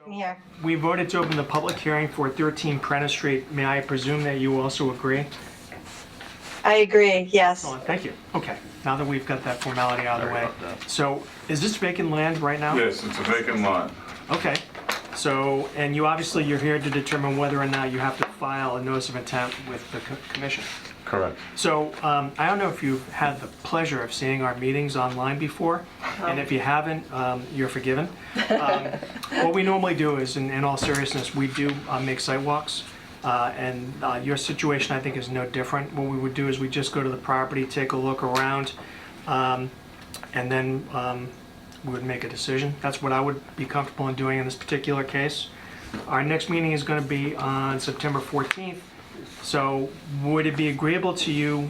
Here. We voted to open the public hearing for 13 Prentice Street. May I presume that you also agree? I agree, yes. Oh, thank you. Okay, now that we've got that formality out of the way. So is this vacant land right now? Yes, it's a vacant lot. Okay, so, and you obviously, you're here to determine whether or not you have to file a notice of intent with the commission. Correct. So I don't know if you've had the pleasure of seeing our meetings online before, and if you haven't, you're forgiven. What we normally do is, in all seriousness, we do make site walks, and your situation, I think, is no different. What we would do is we just go to the property, take a look around, and then we would make a decision. That's what I would be comfortable in doing in this particular case. Our next meeting is going to be on September 14th. So would it be agreeable to you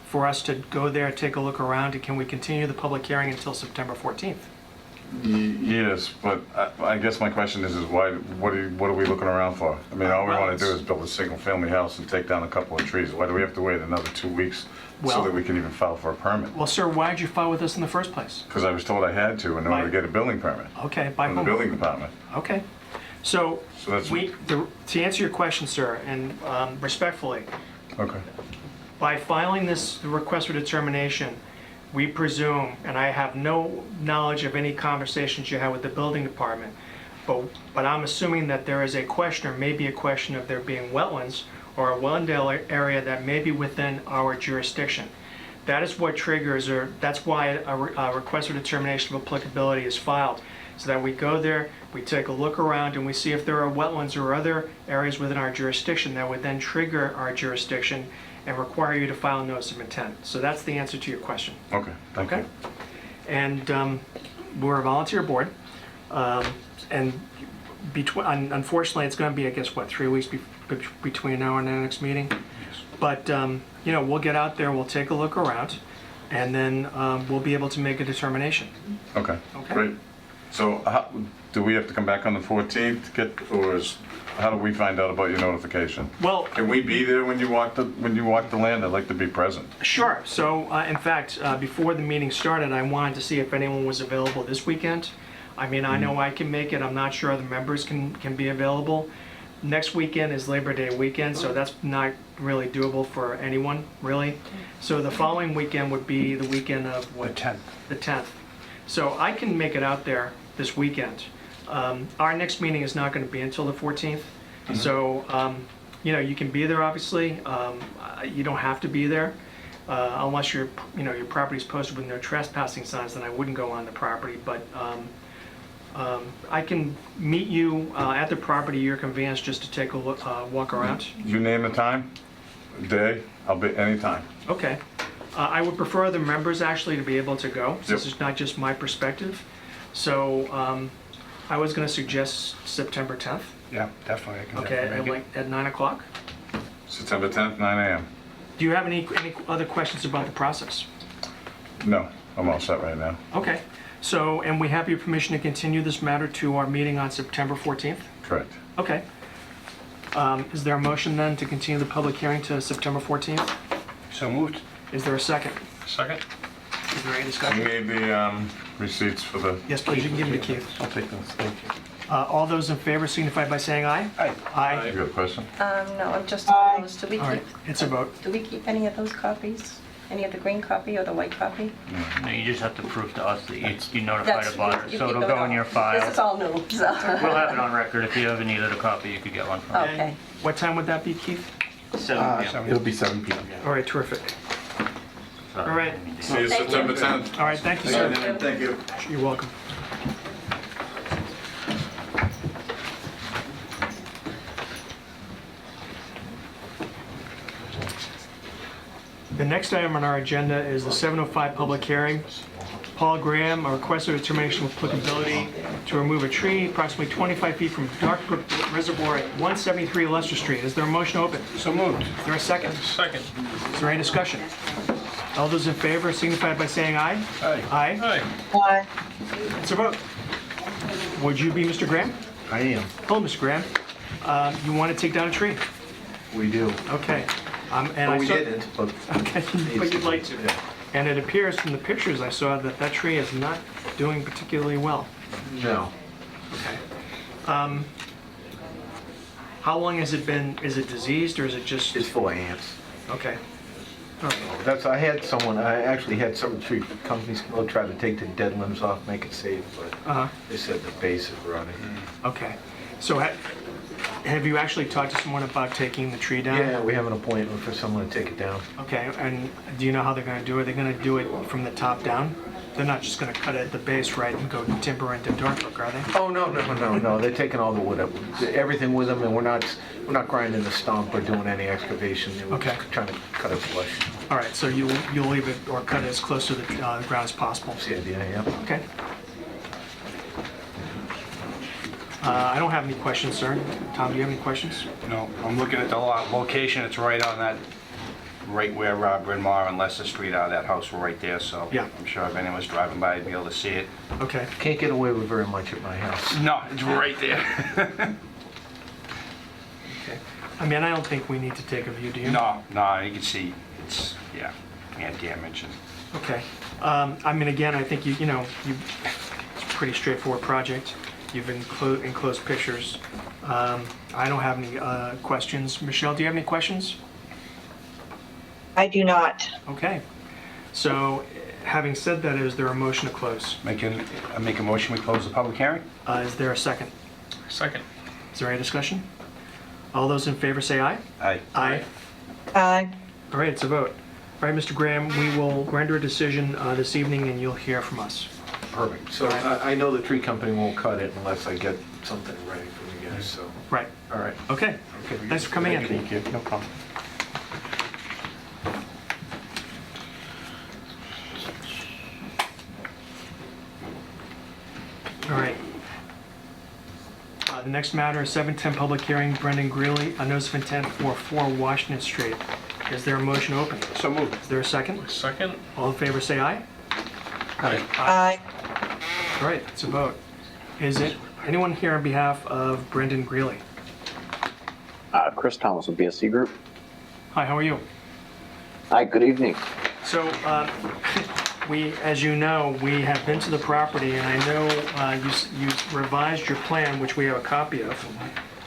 for us to go there, take a look around, and can we continue the public hearing until September 14th? Yes, but I guess my question is why? What are we looking around for? I mean, all we want to do is build a single-family house and take down a couple of trees. Why do we have to wait another 2 weeks so that we can even file for a permit? Well, sir, why did you file with us in the first place? Because I was told I had to in order to get a building permit Okay, by from the whom? building department. Okay. So So that's- to answer your question, sir, and respectfully, Okay. by filing this request for determination, we presume, and I have no knowledge of any conversations you had with the building department, but I'm assuming that there is a question, or maybe a question of there being wetlands or a wetland area that may be within our jurisdiction. That is what triggers, or that's why a request for determination of applicability is filed, so that we go there, we take a look around, and we see if there are wetlands or other areas within our jurisdiction that would then trigger our jurisdiction and require you to file a notice of intent. So that's the answer to your question. Okay. Thank Okay? you. And we're a volunteer board, and unfortunately, it's going to be, I guess, what, 3 weeks between now and the next meeting? But, you know, we'll get out there, we'll take a look around, and then we'll be able to make a determination. Okay. Okay. Great. So do we have to come back on the 14th to get, or how do we find out about your notification? Well, Can we be there when you walk the land? I'd like to be present. sure. So, in fact, before the meeting started, I wanted to see if anyone was available this weekend. I mean, I know I can make it. I'm not sure the members can be available. Next weekend is Labor Day weekend, so that's not really doable for anyone, really. So the following weekend would be the weekend of what? The 10th. The 10th. So I can make it out there this weekend. Our next meeting is not going to be until the 14th. So, you know, you can be there, obviously. You don't have to be there unless your property's posted with no trespassing signs, then I wouldn't go on the property. But I can meet you at the property, your convenience, just to take a look, walk around. You name the time, day, I'll be anytime. Okay. I would prefer the members actually to be able to go. Yep. This is not just my perspective. So I was going to suggest September 10th. Yeah, definitely. I can Okay, definitely make at 9 o'clock. September 10th, 9 a.m. Do you have any other questions about the process? No, I'm all set right now. Okay. So, and we have your permission to continue this matter to our meeting on September 14th? Correct. Okay. Is there a motion then to continue the public hearing to September 14th? it. So moved. Is there a second? Second. Is there any You discussion? need the receipts for the, Yes, please, you can give them to Keith. I'll take those, thank you. All those in favor signify by saying aye. Aye. Aye. you got a question? No, I'm just on those. Do we All right, keep, it's a vote. do we keep any of those copies? Any of the green copy or the white copy? No, you just have to prove to us that you notified That's- a butter, you so keep it'll it go all. in your This file. is all new, so. We'll have it on record. If you ever needed a copy, you could get one from me. Okay. What time would that be, Keith? It'll be 7 p.m. All right, terrific. Sorry, All right. I didn't mean to- See you Thank you. September 10th. All right, thank you, sir. Thank you. You're welcome. The next item on our agenda is the 7:05 public hearing. Paul Graham, a request of determination of applicability to remove a tree approximately 25 feet from Dark Brook Reservoir at 173 Leicester Street. Is there a motion to open? So moved. Is there a second? Second. Is there any discussion? All those in favor signify by saying aye. Aye. Aye. Aye. Aye. It's a vote. Would you be Mr. Graham? I am. Hello, Mr. Graham. You want to take down a tree? We do. Okay. And But I we saw- didn't, but Okay, but you'd like to. Yeah. And it appears from the pictures I saw that that tree is not doing particularly well. no. Okay. How long has it been, is it diseased or is it just, It's full of ants. okay. I actually had some tree companies go try to take the dead limbs off, make it safe, but Uh-huh, they said the base is rotting. okay. So have you actually talked to someone about taking the tree down? Yeah, we have an appointment for someone to take it down. Okay, and do you know how they're gonna do it? Are they gonna do it from the top down? They're not just gonna cut it at the base, right, and go timber into Dartbrook, are they? Oh, no, they're taking all the wood up, everything with them, and we're not grinding the stump or doing any excavation. We're Okay. just trying to cut it flush. All right, so you'll leave it or cut it as close to the ground as possible. That's the idea, yeah. Okay. I don't have any questions, sir. Tom, do you have any questions? No, I'm looking at the location, it's right on that, right where Bryn Mawr and Leicester Street are, that house right there, so. Yeah. I'm sure if anyone was driving by, I'd be able to see it. Okay. Can't get away with very much at my house. No, it's right there. Okay. I mean, I don't think we need to take a view, do you? No, you can see, it's, yeah, damage and. Okay. I mean, again, I think it's a pretty straightforward project. You've enclosed pictures. I don't have any questions. Michelle, do you have any questions? I do not. Okay. So, having said that, is there a motion to close? I make a motion, we close the public hearing? Is there a second? Second. Is there any discussion? All those in favor say aye. Aye. Aye. Aye. All right, it's a vote. All right, Mr. Graham, we will render a decision this evening and you'll hear from us. Perfect. So I know the tree company won't cut it unless I get something ready for you guys, so. Right. All right. Okay. Okay. Thanks for coming in. Thank you. No problem. All right. The next matter is 710 public hearing, Brendan Greeley, a notice of intent for 4 Washington Street. Is there a motion to open? So moved. Is there a second? Second? All in favor say aye. Aye. Aye. All right, it's a vote. Is it anyone here on behalf of Brendan Greeley? Chris Thomas with BSC Group. Hi, how are you? Hi, good evening. So, as you know, we have been to the property, and I know you revised your plan, which we have a copy of.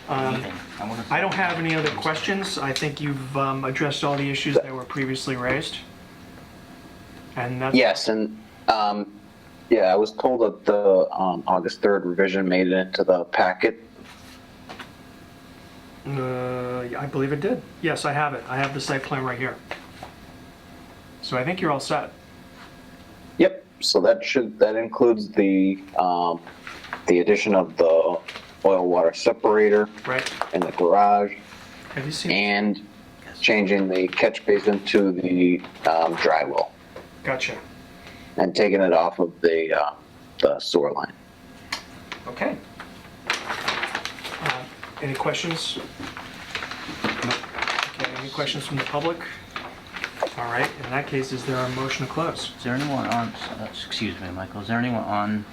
I don't have any other questions. I think you've addressed all the issues that were previously raised. And that's... Yes, and yeah, I was told that the August 3rd revision made it into the packet. I believe it did. Yes, I have it. I have the site plan right here. So I think you're all set. Yep. So that includes the addition of the oil water separator Right? in the garage Have you seen? and changing the catch basin to the dry well Gotcha. and taking it off of the sewer line. Okay. Any questions? Okay, any questions from the public? All right, in that case, is there a motion to close? Is there anyone on, excuse me, Michael, is there anyone on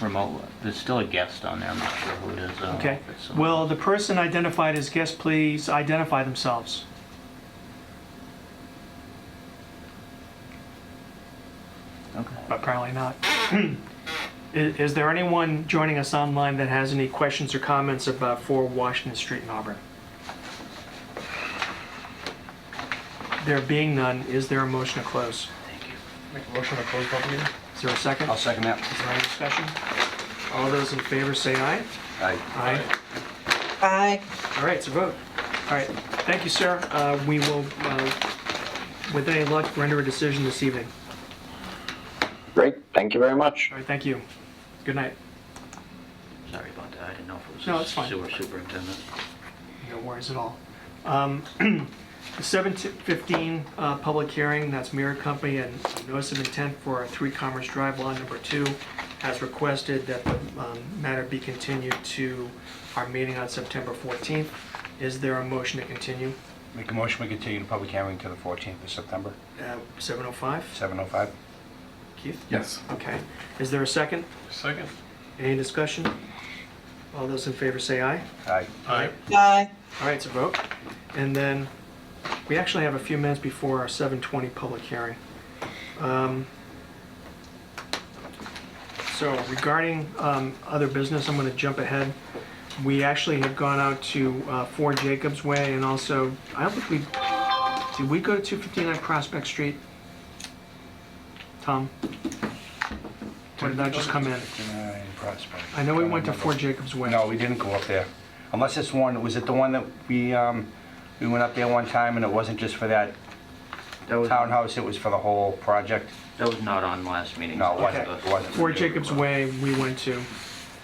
remote? There's still a guest on there, I'm not sure who it is. Okay. If it's someone- Will the person identified as guest please identify themselves? Okay. Apparently not. Is there anyone joining us online that has any questions or comments about 4 Washington Street in Auburn? There being none, is there a motion to close? Thank you. Make a motion to close public hearing? Is there a second? I'll second that. Is there any discussion? All those in favor say aye. Aye. Aye. Aye. All right, it's a vote. All right, thank you, sir. We will, with any luck, render a decision this evening. Great. Thank you very much. All right, thank you. Good night. Sorry about that, I didn't know if it was No, the it's fine. sewer superintendent. No worries at all. The 7:15 public hearing, that's Mirror Company, and notice of intent for 3 Commerce Drive, lot number 2, has requested that the matter be continued to our meeting on September 14th. Is there a motion to continue? Make a motion, we continue the public hearing to the 14th of September, 7:05? 7:05. Keith? Yes. Okay. Is there a second? Second. Any discussion? All those in favor say aye. Aye. Aye. Aye. All right, it's a vote. And then we actually have a few minutes before our 7:20 public hearing. So regarding other business, I'm going to jump ahead. We actually have gone out to 4 Jacobs Way, and also, I don't think did we go to 259 Prospect Street? Tom? Or did that just come in? 59 Prospect. I know we Don't went to remember. 4 Jacobs Way. No, we didn't go up there. Unless it's one, was it the one that we went up there one time and it wasn't just for that That was, townhouse, it was for the whole project? that was not on last meeting. No, it wasn't. Okay. It wasn't. 4 Jacobs Way, we went to.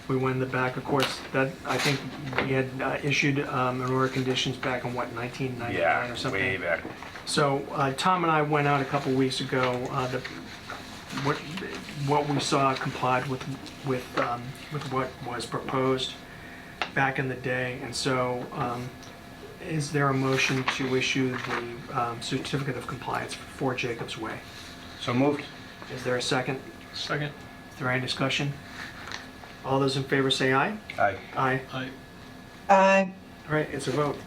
We went in the back, of course, that, I think we had issued an order of conditions back in, what, 1999 Yeah, or something? way back. So Tom and I went out a couple weeks ago. What we saw complied with what was proposed back in the day. And so is there a motion to issue the certificate of compliance for 4 Jacobs Way? So moved? Is there a second? Second. Is there any discussion? All those in favor say aye. Aye. Aye. Aye. Aye. All right, it's a vote.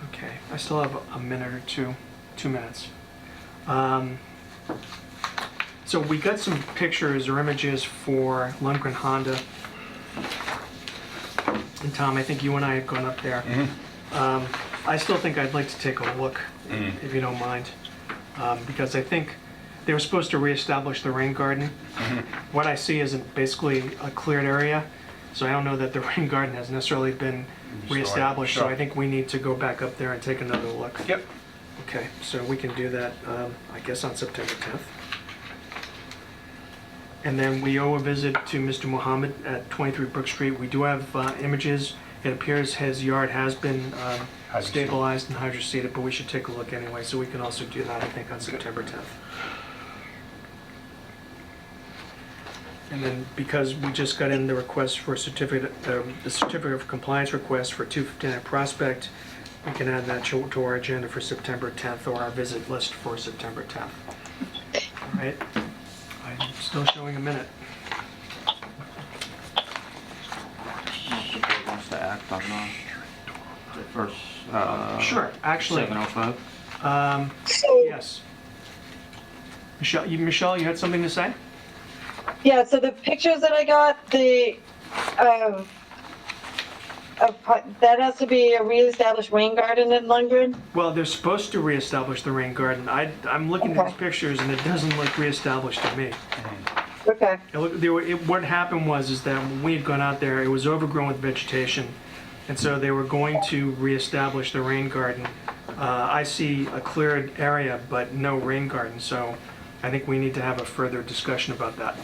Okay, I still have a minute or 2 minutes. So we got some pictures or images for Lundgren Honda. And Tom, I think you and I had gone up there. I still think I'd like to take a look, if you don't mind. Because I think they were supposed to reestablish the rain garden. What I see is basically a cleared area. So I don't know that the rain garden has necessarily been reestablished. So Sure. I think we need to go back up there and take another look. Yep. Okay, so we can do that, I guess, on September 10th. And then we owe a visit to Mr. Mohammed at 23 Brook Street. We do have images. It appears his yard has been Hydroseeded. stabilized and hydroseeded, but we should take a look anyway, so we can also do that, I think, on September 10th. And then, because we just got in the request for certificate, the certificate of compliance request for 259 Prospect, we can add that to our agenda for September 10th, or our visit list for September 10th. All right? I'm still showing a minute. The board wants to act on the first, Sure, actually, 705. So, yes. Michelle, you had something to say? yeah, so the pictures that I got, that has to be a reestablished rain garden in Lundgren? Well, they're supposed to reestablish the rain garden. I'm looking at these pictures and it doesn't look reestablished to me. Okay, What happened was that when we had gone out there, it was overgrown with vegetation, and so they were going to reestablish the rain garden. I see a cleared area, but no rain garden, so I think we need to have a further discussion about that.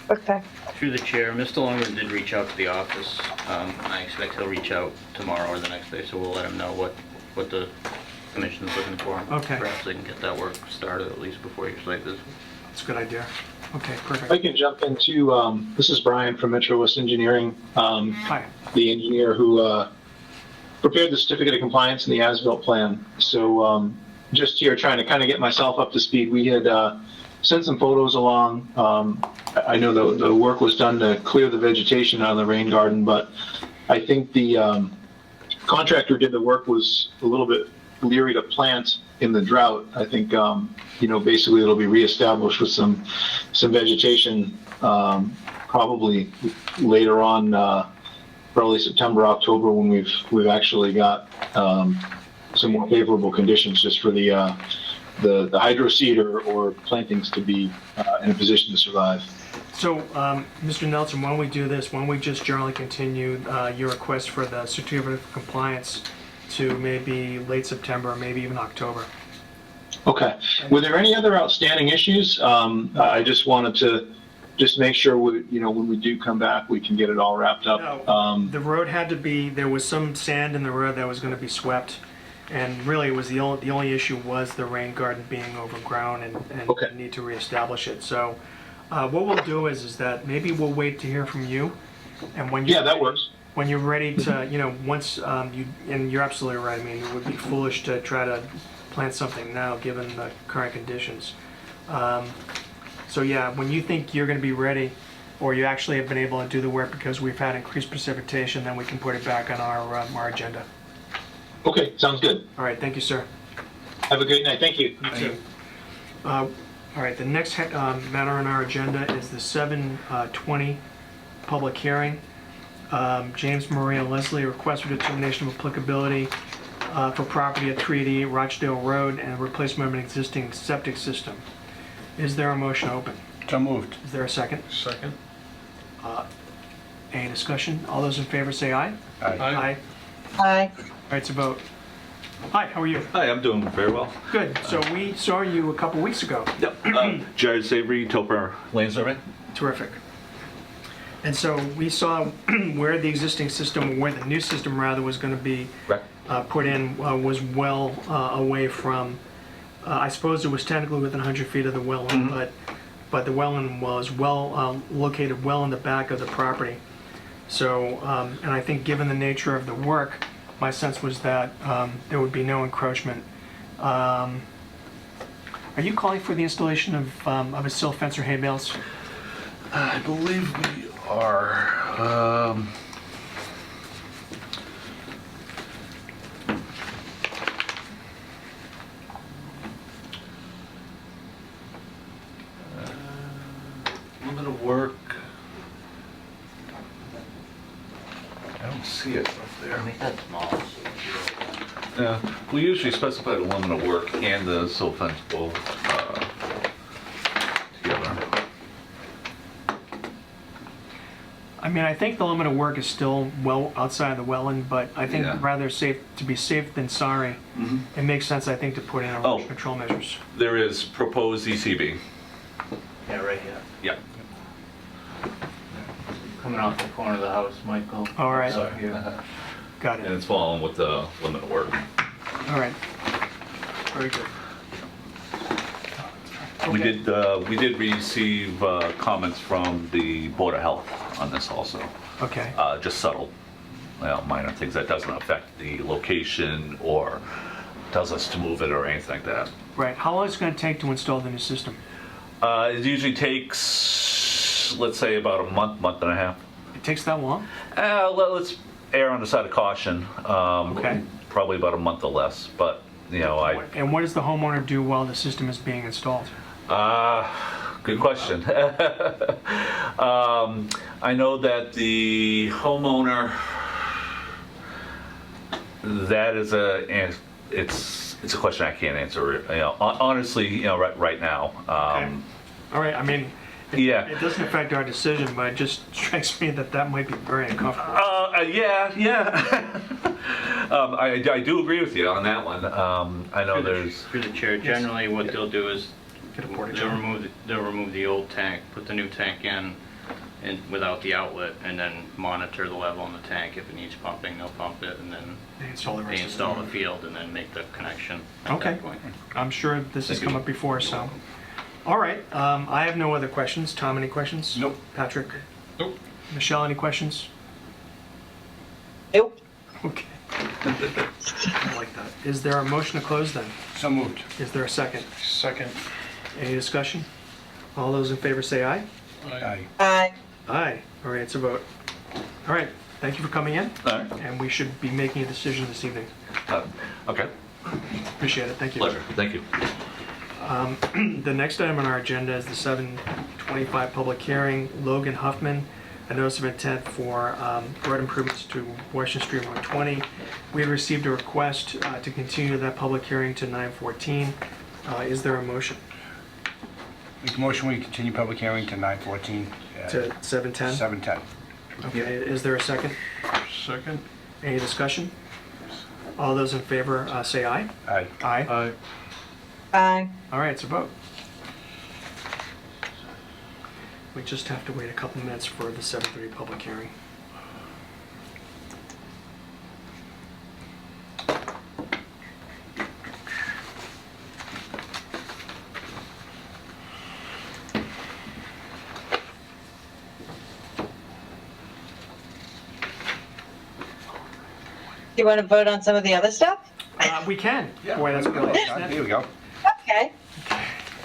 okay. Through the chair, Mr. Lundgren did reach out to the office. I expect he'll reach out tomorrow or the next day, so we'll let him know what the commission's looking for. Okay. Perhaps they can get that work started at least before your site visit. That's a good idea. Okay, I perfect. can jump into, this is Brian from Metro West Engineering, Hi. the engineer who prepared the certificate of compliance and the as-built plan. So just here trying to kind of get myself up to speed, we had sent some photos along. I know the work was done to clear the vegetation out of the rain garden, but I think the contractor who did the work was a little bit leery to plant in the drought. I think, basically it'll be reestablished with some vegetation, probably later on, probably September, October, when we've actually got some more favorable conditions just for the hydro seed or plantings to be in a position to survive. So, Mr. Nelson, why don't we do this? Why don't we just generally continue your request for the certificate of compliance to maybe late September, or maybe even October? Okay. Were there any other outstanding issues? I just wanted to just make sure when we do come back, we can get it all wrapped up. No, the road had to be, there was some sand in the road that was going to be swept, and really it was the only issue was the rain garden being overgrown and Okay. need to reestablish it. So what we'll do is that maybe we'll wait to hear from you, and when you Yeah, that works. when you're ready to, once and you're absolutely right. I mean, it would be foolish to try to plant something now given the current conditions. So yeah, when you think you're going to be ready, or you actually have been able to do the work because we've had increased precipitation, then we can put it back on our agenda. Okay, sounds good. All right, thank you, sir. Have a great night. Thank you. You too. All right, the next matter on our agenda is the 7:20 public hearing. James Maria Leslie, request for determination of applicability for property at 388 Rochdale Road and replacement of an existing septic system. Is there a motion open? So moved. Is there a second? Second. Any discussion? All those in favor say aye. Aye. Aye. All right, it's a vote. Hi, how are you? Hi, I'm doing very well. Good. So we saw you a couple weeks ago. Yep. Jared Savory, Toper Land Survey. Terrific. And so we saw where the existing system, where the new system rather, was going to be Right. put in was well away from, I suppose it was technically within 100 feet of the wetland, but the wetland was well located well in the back of the property. So, and I think given the nature of the work, my sense was that there would be no encroachment. Are you calling for the installation of a silt fence or hay bales? I believe we are. Limit of work. I don't see it up there. That's small. Yeah, we usually specify the limit of work and the silt fence both together. I mean, I think the limit of work is still well outside the wetland, but I think Yeah. rather to be safe than sorry, it makes sense, I think, to put in erosion control measures. There is proposed ECB. Yeah, right here. Yeah. Coming off the corner of the house, Michael. All right, Up here. got And it. it's following with the limit of work. All right. Very good. We did receive comments from the Board of Health on this also. Okay, Just subtle, minor things that doesn't affect the location or tells us to move it or anything like that. right. How long is it going to take to install the new system? It usually takes, let's say, about a month and a half. It takes that long? Let's err on the side of caution. Okay. Probably about a month or less, but, And what does the homeowner do while the system is being installed? Good question. I know that the homeowner, that is it's a question I can't answer. Honestly, right now. Okay. All right, I mean, Yeah. it doesn't affect our decision, but it just strikes me that might be very uncomfortable. Yeah. I do agree with you on that one. I know there's. Through the chair, generally what they'll do is Get a portage they'll on. remove the old tank, put the new tank in, and without the outlet, and then monitor the level in the tank. If it needs pumping, they'll pump it, and then They install the they rest of install the it. field and then make the connection at Okay. that point. I'm sure this has come up before, so. All right, I have no other questions. Tom, any questions? Nope. Patrick? Nope. Michelle, any questions? Nope. Okay. I like that. Is there a motion to close then? So moved. Is there a second? Second. Any discussion? All those in favor say aye. Aye. Aye. Aye. All right, it's a vote. All right, thank you for coming in, All right. and we should be making a decision this evening. Okay. Appreciate it, thank you. Pleasure. Thank you. The next item on our agenda is the 7:25 public hearing. Logan Huffman, a notice of intent for road improvements to Washington Street 120. We had received a request to continue that public hearing to 9:14. Is there a motion? Make a motion, we continue public hearing to 9:14. To 7:10? 7:10. Okay, is there a second? Second. Any discussion? All those in favor say aye. Aye. Aye. Aye. All right, it's a vote. We just have to wait a couple minutes for the 7:30 public hearing. Do you want to vote on some of the other stuff? We can. Yeah. Boy, that's good. Here we go. Okay.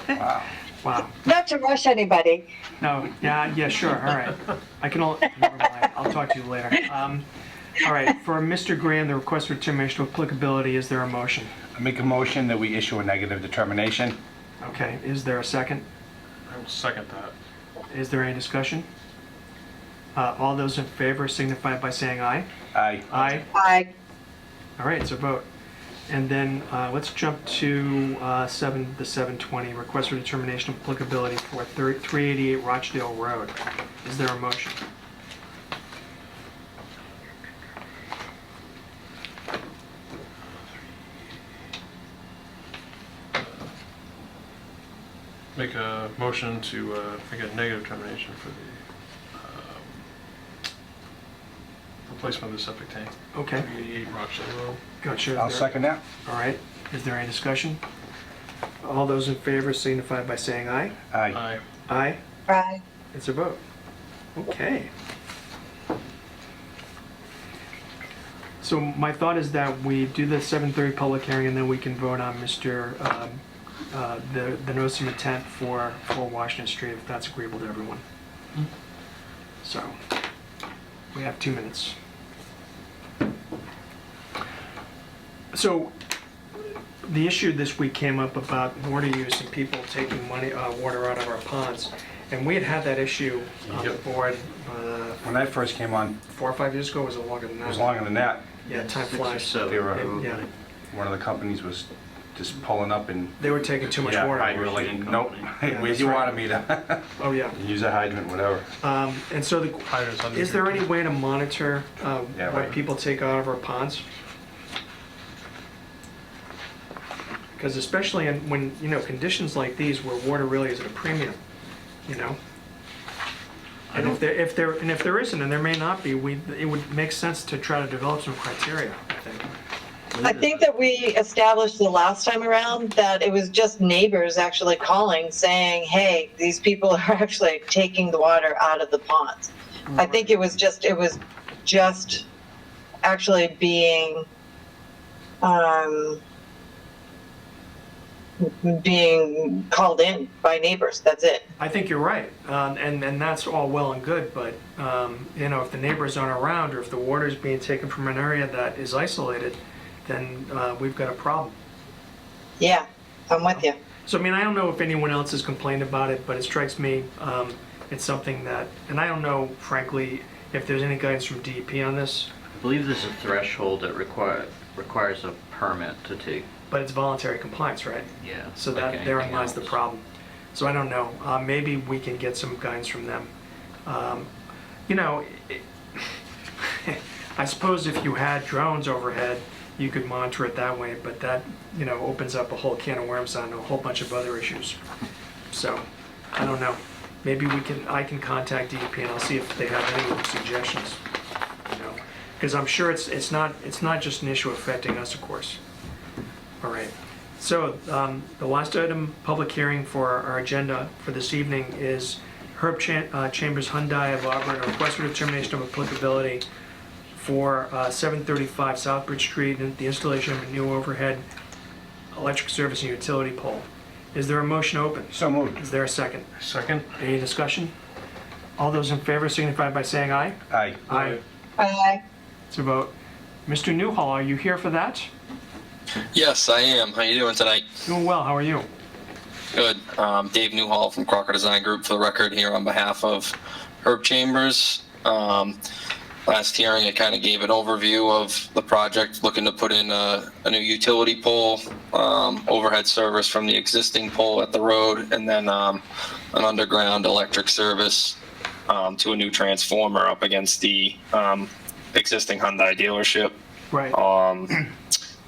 Wow. Wow. Not to rush anybody. No, yeah, sure, all right. Never mind, I'll talk to you later. All right, for Mr. Graham, the request for determination of applicability, is there a motion? I make a motion that we issue a negative determination. Okay, is there a second? I will second that. Is there any discussion? All those in favor signify by saying aye. Aye. Aye. Aye. All right, it's a vote. And then let's jump to the 720, request for determination of applicability for 388 Rochdale Road. Is there a motion? Make a motion to make a negative termination for the replacement of the septic tank. Okay, 388 Rochdale Road. gotcha. I'll second that. All right, is there any discussion? All those in favor signify by saying aye. Aye. Aye. Aye, Aye. it's a vote. Okay. So my thought is that we do the 7:30 public hearing and then we can vote on the notice of intent for Washington Street, if that's agreeable to everyone. So, we have 2 minutes. So, the issue this week came up about water use and people taking water out of our ponds. And we had that issue on the Yep. board When I first came on, 4 or 5 years ago, or was it longer than it that? was longer than that. Yeah, time 6 or flies. 7. They were, Yeah, one of the companies was just pulling up and, they were taking too much yeah, water. we were like, nope, Yeah, where's that's your right. water meter? Oh, yeah. Use a hydrant, whatever. And so, Hydrants under is there your- any way to monitor Yeah, what right. people take out of our ponds? Because especially when, conditions like these where water really is at a premium, And if there isn't, and there may not be, it would make sense to try to develop some criteria, I think. I think that we established the last time around that it was just neighbors actually calling saying, hey, these people are actually taking the water out of the ponds. I think it was just actually being called in by neighbors. That's it. I think you're right, and that's all well and good, but, if the neighbors aren't around, or if the water is being taken from an area that is isolated, then we've got a problem. Yeah, I'm with you. So, I don't know if anyone else has complained about it, but it strikes me, it's something that, and I don't know, frankly, if there's any guidance from DEP on this, I believe there's a threshold that requires a permit to take. but it's voluntary compliance, right? Yeah. So like that therein anything lies the else. problem. So I don't know. Maybe we can get some guidance from them. I suppose if you had drones overhead, you could monitor it that way, but that opens up a whole can of worms on a whole bunch of other issues. So I don't know. Maybe I can contact DEP and I'll see if they have any suggestions. Because I'm sure it's not just an issue affecting us, of course. All right. So the last item, public hearing for our agenda for this evening is Herb Chambers Hyundai of Auburn, a request for determination of applicability for 735 Southbridge Street and the installation of a new overhead electric service and utility pole. Is there a motion open? So moved. Is there a second? Second? Any discussion? All those in favor signify by saying aye. Aye. Aye. Aye. It's a vote. Mr. Newhall, are you here for that? Yes, I am. How you doing tonight? Doing well. How are you? Good. Dave Newhall from Crocker Design Group for the record here on behalf of Herb Chambers. Last hearing, I kind of gave an overview of the project, looking to put in a new utility pole, overhead service from the existing pole at the road, and then an underground electric service to a new transformer up against the existing Hyundai dealership. Right.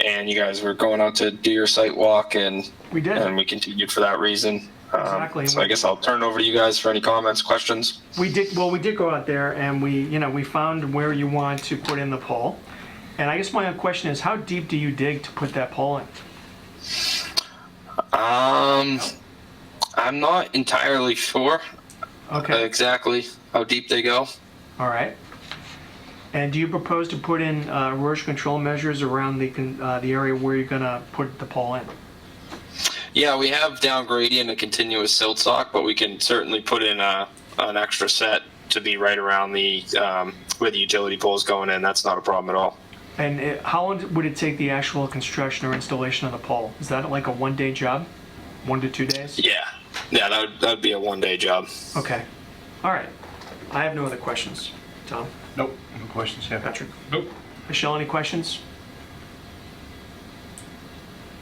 And you guys were going out to do your site walk, and We did. and we continued for that reason. Exactly. So I guess I'll turn it over to you guys for any comments, questions. We did go out there and we found where you want to put in the pole. And I guess my question is, how deep do you dig to put that pole in? I'm not entirely sure Okay. exactly how deep they go. All right. And do you propose to put in erosion control measures around the area where you're gonna put the pole in? Yeah, we have down gradient a continuous silt sock, but we can certainly put in an extra set to be right around the where the utility pole is going in. That's not a problem at all. And how long would it take the actual construction or installation of the pole? Is that like a one-day job? 1 to 2 days? Yeah, that would be a one-day job. Okay. All right. I have no other questions. Tom? Nope, no questions here. Patrick? Nope. Michelle, any questions?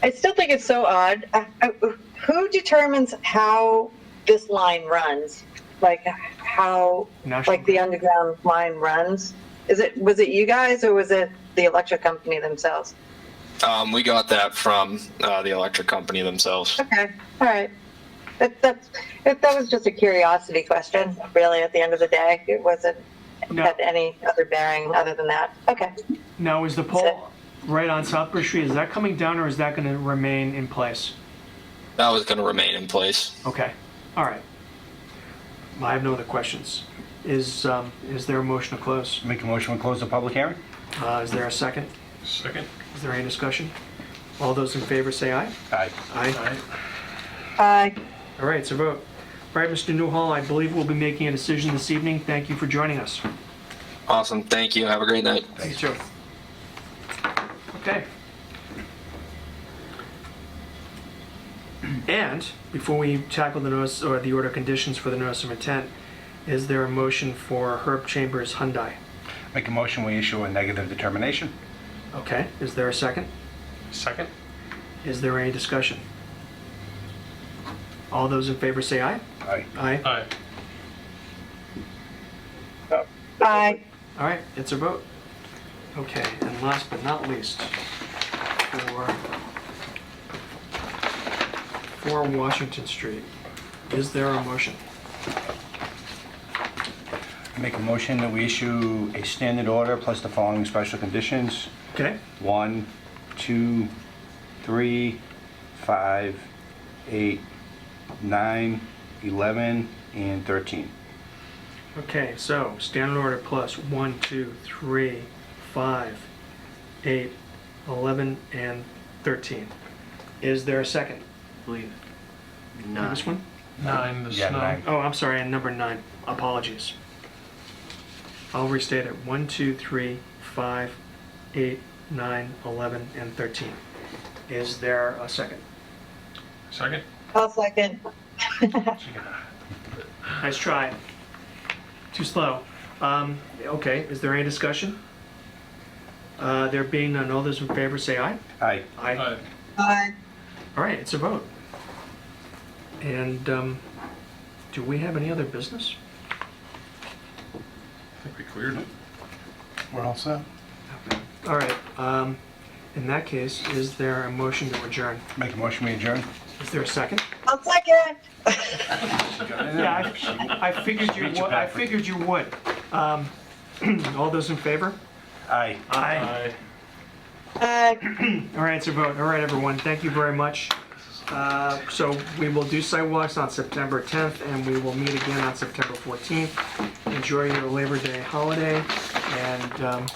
I still think it's so odd. Who determines how this line runs? Like how, National like the underground line runs? Was it you guys or was it the electric company themselves? We got that from the electric company themselves. Okay, all right. That was just a curiosity question, really, at the end of the day. It wasn't No. had any other bearing other than that. Okay. Now, is the pole right on Southbridge Street, is that coming down or is that going to remain in place? That was going to remain in place. Okay, all right. I have no other questions. Is there a motion to close? Make a motion to close the public hearing? Is there a second? Second. Is there any discussion? All those in favor say aye. Aye. Aye. Aye. All right, it's a vote. All right, Mr. Newhall, I believe we'll be making a decision this evening. Thank you for joining us. Awesome. Thank you. Have a great night. You too. Okay. And before we tackle the notice or the order of conditions for the notice of intent, is there a motion for Herb Chambers Hyundai? Make a motion, we issue a negative determination? Okay, is there a second? Second. Is there any discussion? All those in favor say aye. Aye. Aye. Aye. Aye. All right, it's a vote. Okay, and last but not least, for Washington Street, is there a motion? Make a motion that we issue a standard order plus the following special conditions. Okay, 1, 2, 3, 5, 8, 9, 11, and 13. okay, so standard order plus 1, 2, 3, 5, 8, 11, and 13. Is there a second? Believe. This one? 9, the Yeah, snow. 9. Oh, I'm sorry, and number 9. Apologies. I'll restate it. 1, 2, 3, 5, 8, 9, 11, and 13. Is there a second? Second. I'll second. Nice try. Too slow. Okay, is there any discussion? There being none, all those in favor say aye. Aye. Aye. Aye. All right, it's a vote. And do we have any other business? I think we cleared it. We're all set. All right, in that case, is there a motion to adjourn? Make a motion, we adjourn? Is there a second? I'll second. Yeah, I figured you would. I figured you would. All those in favor? Aye. Aye. Aye. All right, it's a vote. All right, everyone, thank you very much. So we will do sidewalks on September 10th, and we will meet again on September 14th. Enjoy your Labor Day holiday, and